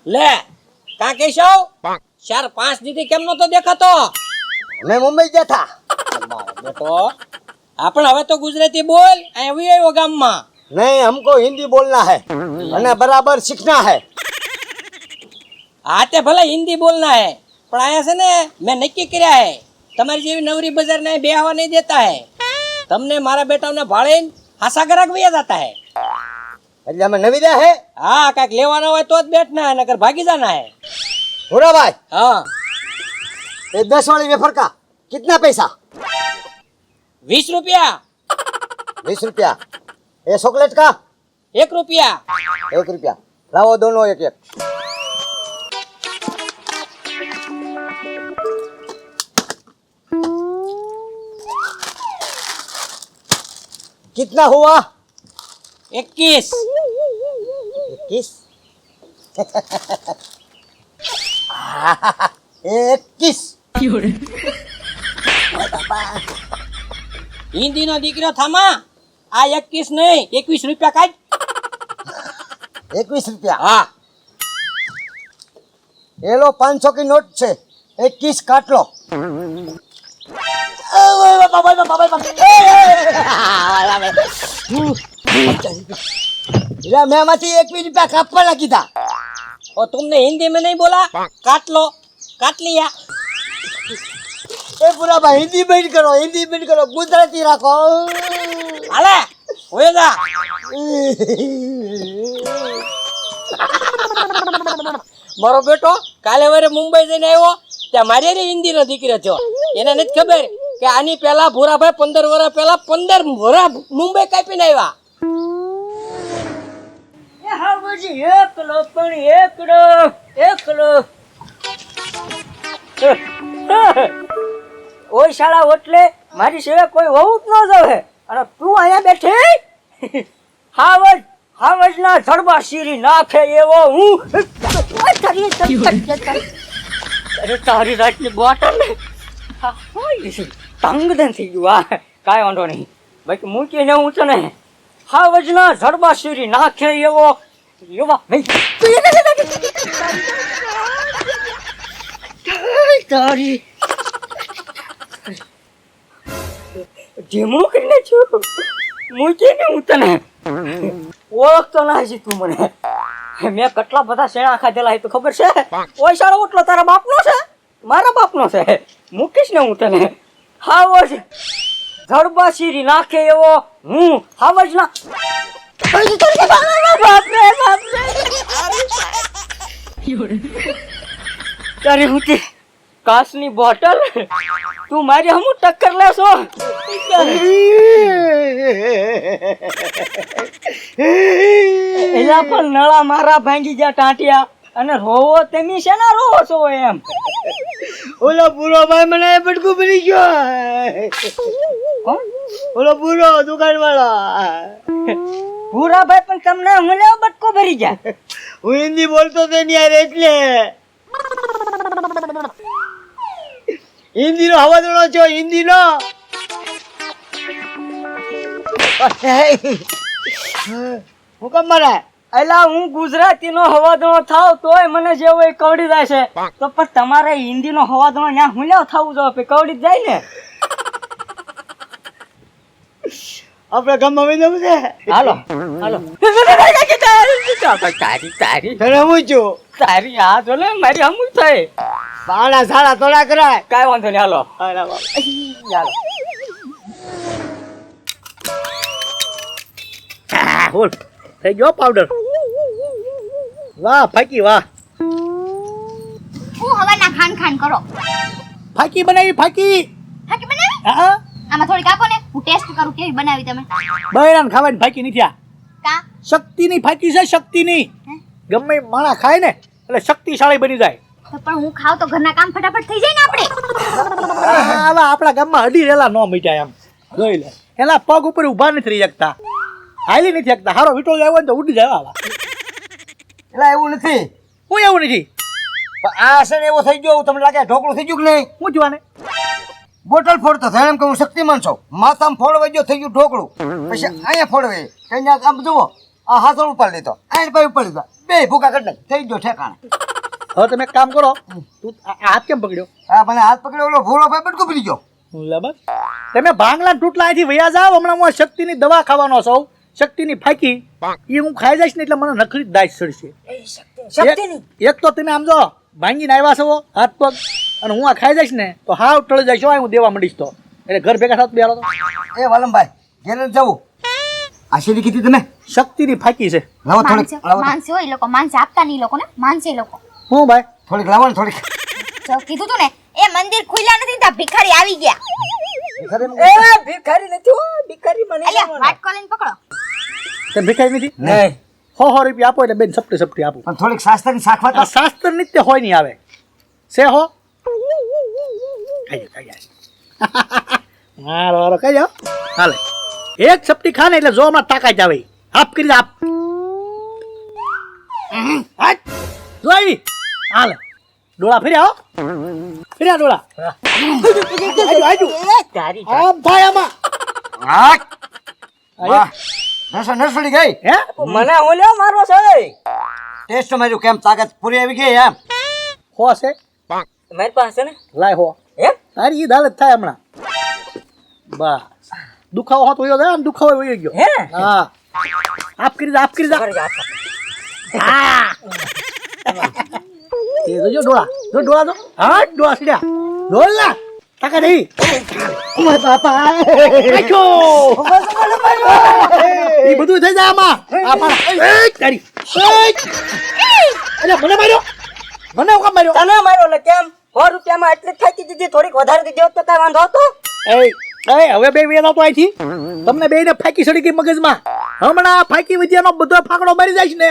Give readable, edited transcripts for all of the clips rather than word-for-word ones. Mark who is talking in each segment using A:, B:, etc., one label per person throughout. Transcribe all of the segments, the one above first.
A: ले का केशव 4-5 દીધી કેમ નતો દેખાતો?
B: मैं मुंबई गया था।
A: બેટો આપણ હવે તો ગુજરાતી બોલ અહીં આવી આવ્યો ગામમાં.
B: नहीं, हमको हिंदी बोलना है અને बराबर सीखना है।
A: હા તે ભલે હિન્દી બોલના હે પણ આયા છે ને મેં નક્કી કર્યા હે તમારી જેવી નવરી બજાર ને બેહવા નહીં દેતા હે. તમને મારા બેટાને ભાળીને હાસા ગરાક વયા જતા હે.
B: એટલે અમે નવી રહ્યા है।
A: હા કાંઈક લેવાના હોય તો જ બેઠના હે નકર ભાગી જાના હે.
B: भूरा भाई,
A: હા
B: ये 10 वाली वेफर का कितना पैसा?
A: 20 રૂપિયા.
B: 20 रुपया। ये चॉकलेट का
A: 1 રૂપિયા.
B: 1 रुपया। लाओ दोनों एक एक। कितना हुआ?
A: 21.
B: 21।
A: હિન્દી નો દીકરો થામા આ 21 નહીં 21 રૂપિયા કાઢ.
B: 21 रुपया।
A: હા
B: ये लो 500 की नोट से 21 काट लो। मैं मत 21 रुपया काटवा लगी था।
A: और तुमने हिंदी में नहीं बोला काट लो काट लिया.
B: ए पूरा भाई हिंदी बैठ करो, हिंदी बैठ करो, गुजराती रखो।
A: हाले होए जा. મારો બેટો કાલે વારે મુંબઈ જઈને આવ્યો ત્યાં મારી રે હિન્દી નો દીકરો થયો. એને નથી ખબર કે આની પહેલા ભૂરાભાઈ 15 વર્ષ પહેલા 15 ભૂરા મુંબઈ કાપીને આવ્યા. એ હા બજી એકલો પણ એકલો ઓય શાળા ઓટલે મારી સિવાય કોઈ હોવું જ ન જોવે અને તું અહીંયા બેઠી હાવજ ના ધડબા શીરી નાખે એવો હું. અરે તારી રાતની બોટલ તંગ દન થઈ ગયું. આ કાંઈ વાંધો નહીં બાકી મૂકીને હું તને હાવજ ના ધડબા શીરી નાખે એવો તારી ધીમું કરીને છું મૂકીને હું તને ઓળખતો ના હજી તું મને. મેં કેટલા બધા શેણા ખાધેલા તો ખબર છે. ઓય શાળો ઓટલો તારા બાપનો છે મારા બાપનો છે. મૂકીશ ને હું તને હાવજ ધડબા શીરી નાખે એવો હું હાવજ ના તારી હું કાચની બોટલ તું મારી હમું ટક્કર લેશો. એલા પણ નળા મારા ભાંગી ગયા ટાંટિયા અને રોવો તેમી છે ને રોવો છો એમ.
B: ઓલો પૂરો ભાઈ મને બટકું ભરી ગયો. ઓલો પૂરો દુકાન વાળો
A: ભૂરા ભાઈ પણ તમને હું લેવો બટકો ભરી ગયા.
B: હું હિન્દી બોલતો તો નહીં યાર એટલે હિન્દી નો હવાદળો છો હિન્દી નો. હું કેમ મારે
A: એલા હું ગુજરાતી નો હવાદણો થાવ તોય મને જેવો એ કવડી જાય છે તો પણ તમારે હિન્દી નો હવાદણો ન્યા હું લેવ થવું જોઈએ કવડી જાય ને.
B: આપણે ગામમાં વઈ જવું છે.
A: હાલો હાલો તારી
B: તને હું છું
A: તારી આ જો ને મારી હમું થાય
B: બાણા સાડા થોડા કરાય.
A: કાંઈ વાંધો નહીં હાલો
B: હાલો. બોલ થઈ ગયો પાવડર. વાહ ફાકી વાહ.
C: હું હવાના ખાન કરો.
B: ફાકી બનાવી ફાકી.
C: ફાકી બનાવી?
B: હા
C: આમાં થોડીક આપો ને હું ટેસ્ટ કરું કેવી બનાવી તમે.
B: બૈરાન ખાવાની ફાકી નથી આ.
C: કા?
B: શક્તિની ફાકી છે શક્તિની. ગમે માણા ખાય ને એટલે શક્તિશાળી બની જાય.
C: તો પણ હું ખાવ તો ઘરના કામ ફટાફટ થઈ જાય ને આપણે.
B: આવા આપણા ગામમાં અડી રેલા ન મીઠાય એમ જોઈ લે. એના પગ ઉપર ઊભા નથી રહી શકતા, હાલી નથી શકતા. હારો વીટો આવ્યો ને તો ઉડી જાય આવા. એટલે એવું નથી. હું એવું નથી. આ છે ને એવો થઈ ગયો તમને લાગે ઢોકળું થઈ ગયું કે નહીં? હું જોવાને બોટલ ફોડતો થાય એમ કે હું શક્તિમાન છું. માથામાં ફોડવા ગયો થઈ ગયું ઢોકળું. પછી અહીંયા ફોડવે કઈ આમ જુઓ આ હાથો ઉપાડી લીધો, અહીંયા પાઈ ઉપાડી લીધો,
D: બે ભૂકા કરી નાખ થઈ ગયો ઠેકાણે.
B: હવે તમે એક કામ કરો, તું આ હાથ કેમ પકડ્યો?
D: હા મને હાથ પકડ્યો ઓલો ભૂરો ભાઈ બટકું પડી ગયો.
B: બરાબર. તમે ભાંગલા ટૂટલા અહીંથી વયા જાઓ. હમણાં હું આ શક્તિની દવા ખાવાનો છું, શક્તિની ફાકી. એ હું ખાઈ જઈશ ને એટલે મને નખરી દાજ ચડશે. એક તો તમે આમ જો ભાંગીને આવ્યા છો હાથ પગ, અને હું આ ખાઈ જઈશ ને તો હાવ ટળી જઈશ. હું દેવા માંડીશ તો એટલે ઘર ભેગા થાત બેહારો તો.
D: એ વાલમભાઈ ઘેર જ જવું. આશીર્વાદ કીધી તમે
B: શક્તિની ફાકી છે.
D: લાવો થોડીક લાવો
C: માનસે હોય એ લોકો, માનસે આપતા નહીં લોકો ને, માનસે એ લોકો.
B: હું ભાઈ
D: થોડીક લાવો ને થોડીક.
C: જો કીધું તું ને, એ મંદિર ખુલ્યા નથી ત્યાં ભિખારી આવી ગયા.
A: એ ભિખારી નથી હો, ભિખારી મને
C: અલ્યા વાટકો લઈને પકડો.
B: તે ભીખાઈ નથી.
A: નહીં
B: 100 રૂપિયા આપો એટલે બેન સપટી સપટી આપો.
D: પણ થોડીક શાસ્ત્રની શાખવા
B: આ શાસ્ત્ર નિત્ય હોય નહીં આવે છે હો. ખાઈ હારો હારો ખાઈ જાઓ. હાલે એક સપટી ખા ને એટલે જો હમણાં તાકાત આવે. આપ કરી દે, આપ. જો આવી. હાલે ડોળા ફેર્યા હો, ફેર્યા ડોળા. આજુ
A: તારી
B: આમ થાય આમાં.
D: હા વાહ નસડી ગઈ.
B: હે
A: મને ઓલ્યો મારો છે.
D: ટેસ્ટ માર્યું કેમ તાકાત પૂરી આવી ગઈ એમ.
B: હો છે
A: મારી પાસે ને
B: લાય હો.
A: એમ
B: તારી ઈ હાલત થાય હમણાં. બસ દુખાવો હોતો વયો જાય ને, દુખાવો વયો ગયો.
A: હે
B: હા આપ કરી દે, આપ કરી દે.
A: કરી જા.
B: એ જોજો ડોળા, જો ડોળા તો. હા ડોળા સીડ્યા. ડોળ ના તાકા નહીં. ઓય બાપા આખો ઈ બધું થઈ જાય આમાં. આ પણ એ તારી અરે મને માર્યો, મને હું કામ માર્યો?
A: તને માર્યો એટલે કેમ 100 રૂપિયામાં એટલી જ થાકી દીધી, થોડીક વધારે દીધી હોત તો કઈ વાંધો હતો?
B: એ હવે બે વેલા તો અહીંથી તમને બેયને ફાકી સડી ગઈ મગજમાં. હમણાં ફાકી વિદ્યાનો બધો ફાકડો મારી જાય ને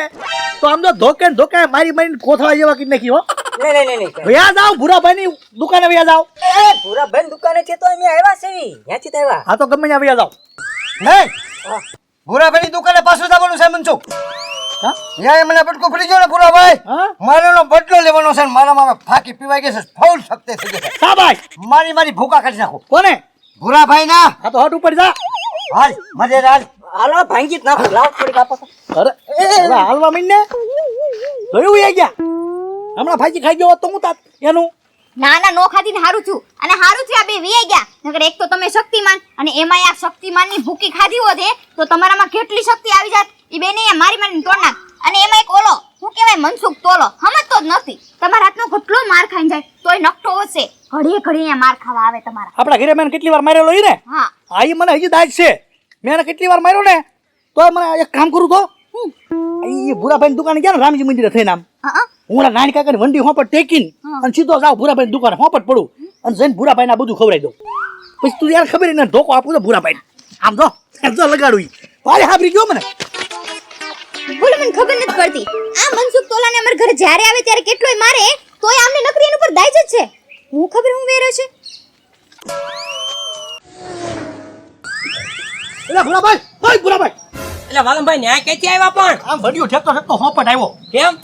B: તો આમ તો ધોકે ને ધોકે મારી મારીને કોથળા જેવા કરી નાખી હો.
A: નહીં
B: વ્યા જાવ ભૂરાભાઈની દુકાને વ્યા જાવ.
A: એ પૂરા બેન દુકાને છે તો અમે આવ્યા છે, ત્યાંથી તો આવ્યા.
B: હા તો ગમે ત્યાં વ્યા જાવ.
D: નહીં ભૂરાભાઈની દુકાને પાછું જવાનું છે મનસુખ.
B: હા
D: ન્યાય મને બટકું પડી ગયો ને ભૂરાભાઈ.
B: હા
D: મારેનો બદલો લેવાનો છે ને મારામાં ફાકી પીવાઈ ગઈ છે. ફૂલ શક્તિ થઈ ગઈ છે.
B: શાબાશ.
D: મારી ભૂકા કાઢી નાખો.
B: કોને?
D: ભૂરાભાઈ ના
B: હા તો હટ ઉપર જા.
D: હાલ મજે હાલ.
A: હાલો ભાંગી જ નાખો, લાવો થોડીક આપો તો.
B: અરે હવે હાલવા મીને જોયું વ્યા ગયા. હમણાં ફાકી ખાઈ ગયો હોત તો હું તાત એનું.
C: ના ના નો ખાધી ને હારું છું, અને હારું થયું આ બે વીઆઈ ગયા. નકર એક તો તમે શક્તિમાન અને એમાંય આ શક્તિમાનની ભૂકી ખાધી હોત તો તમારામાં કેટલી શક્તિ આવી જાત. ઈ બેને મારી મારીને તોડ નાખ. અને એમાં એક ઓલો શું કહેવાય મનસુખ તોલો સમજતો જ નથી. તમારા હાથનો કેટલો માર ખાઈને જાય તોય નકટો હશે. ઘડીએ ઘડીએ માર ખાવા આવે તમારા.
B: આપણા ઘરે મેં કેટલી વાર મારેલો ઈ ને.
C: હા
B: આ ઈ મને હજી દાજ છે. મેં એને કેટલી વાર માર્યો ને તો મને એક કામ કરું તો ઈ ભૂરાભાઈની દુકાને ગયા ને રામજી મંદિરે થઈને આમ
C: હા
B: હું નાની કાકાની વંડી હોપટ ટેકીને અને સીધો જાવ ભૂરાભાઈની દુકાને હોપટ પડું અને જઈને ભૂરાભાઈને આ બધું ખવડાવી દઉં. પછી તું યાર ખબર ને ધોકો આપું તો ભૂરાભાઈને આમ જો લગાડું ઈ ભારે હાબરી ગયો મને.
C: બોલો મને ખબર નથી પડતી આ મનસુખ તોલાને અમાર ઘરે જ્યારે આવે ત્યારે કેટલોય મારે તોય આમને નકરી એના ઉપર દાઈ જ છે. હું ખબર હું વેરો છે.
B: એટલે ભૂરાભાઈ ઓય ભૂરાભાઈ
A: એટલે વાલમભાઈ ન્યાય ક્યાંથી આવ્યા પણ?
B: આમ વંડીઓ ઠેકતો હોપટ આવ્યો.
A: કેમ?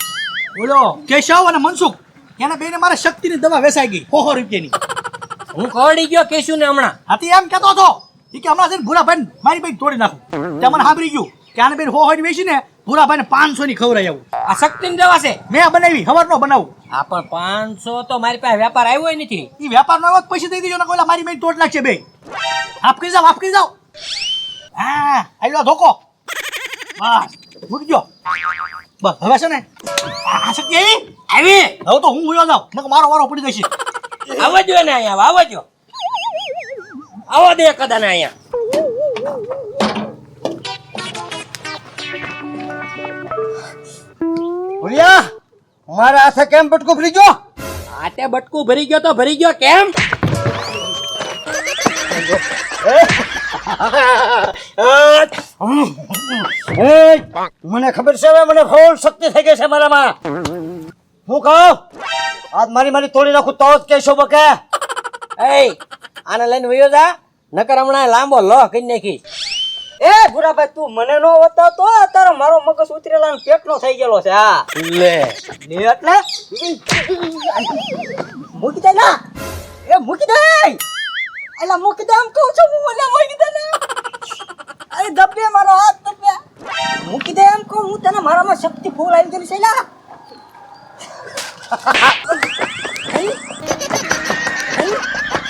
B: બોલો કેશવ અને મનસુખ એના બેને મારે શક્તિની દવા વેચાઈ ગઈ 100 રૂપિયાની.
A: હું ખવડી ગયો કેશું ને હમણાં.
B: હાથી એમ કહેતો હતો ઈ કે હમણાં જઈને ભૂરાભાઈ મારી બાઈ તોડી નાખું. ત્યાં મને સાંભળી ગયું કે આને બેન 100 ની વેચીને ભૂરાભાઈને 500 ની ખવડાવી આવું.
A: આ શક્તિની દવા છે.
B: મેં બનાવી હવારનો બનાવું.
A: આ પણ 500 તો મારી પાસે વ્યાપાર આવ્યો નથી.
B: ઈ વેપારનો આવ્યો તો પૈસા દઈ દેજો ને કોઈલા મારી બાઈ તોડ નાખશે બે. આપ કરી જાવ. હા આવ્યો ધોકો. બસ મૂકી દો. બસ હવે છે ને આ શક્તિ આવી હવે તો હું ઉયો જાઉં નકર મારો વારો પડી જશે.
A: આવજો ને અહીંયા, આવજો. આવો દે કદાને અહીંયા.
D: ભૂરિયા મારા હાથે કેમ બટકું પડી ગયો?
A: આટે બટકું ભરી ગયો તો ભરી ગયો કેમ?
D: મને ખબર છે હવે મને ફૂલ શક્તિ થઈ ગઈ છે મારામાં. હું કહું આજ મારી તોડી નાખું તો જ કહેશો બકે.
A: એ આને લઈને વયો જા, નકર હમણાં લાંબો લોહ કરી નાખી. એ ભૂરાભાઈ તું મને નો બતાવતો, તારો મારો મગજ ઉતરેલા ને પેટનો થઈ ગયેલો છે. હા
D: લે
A: એટલે મૂકી દે ના, એ મૂકી દે. એલા મૂકી દે એમ કહું છું હું. એલા મૂકી દે ના. અરે દબે મારો હાથ દબે. મૂકી દે એમ કહું હું તને. મારામાં શક્તિ ફૂલ આવી ગયેલી છે લા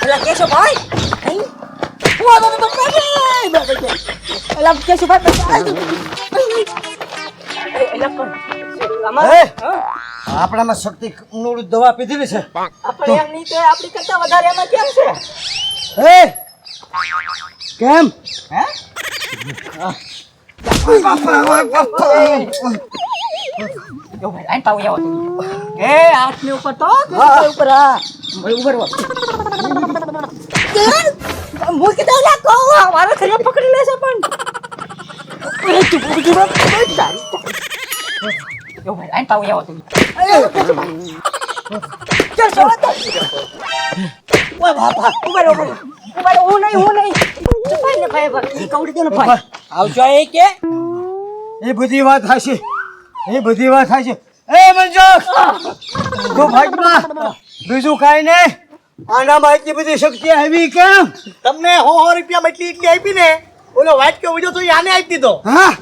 A: એલા કેશો ભાઈ એલા કેશો ભાઈ
D: હે? આપણામાં શક્તિ નું દવા પીધેલી છે
A: આપણે એમ નહીં તો આપણી કરતા વધારે એમાં કેમ છે
D: હે કેમ
A: હે જો ભાઈ આઈ પાવ આવો એ હાથની ઉપર તો ઉપર હા ઉપર મૂકી દઉં લા કહો મારો થયા પકડી લેશે પણ અરે તું બુજી વાત તારી જો ભાઈ આઈ પાવ આવો ચાલ સો ઓય બાપા ઉપર હું નહીં ચપાઈ ને ભાઈ ભાઈ કવડી દે ને ભાઈ આવજો એ કે
D: એ બધી વાત થશે એ મંજોક તું ભાગમાં બીજું કાંઈ નહીં આનામાં એટલી બધી શક્તિ આવી કેમ
B: તમને 100 રૂપિયામાં એટલી આપી ને ઓલો વાટકો વિડિયો તો ઈ આને આપી દીધો
D: હા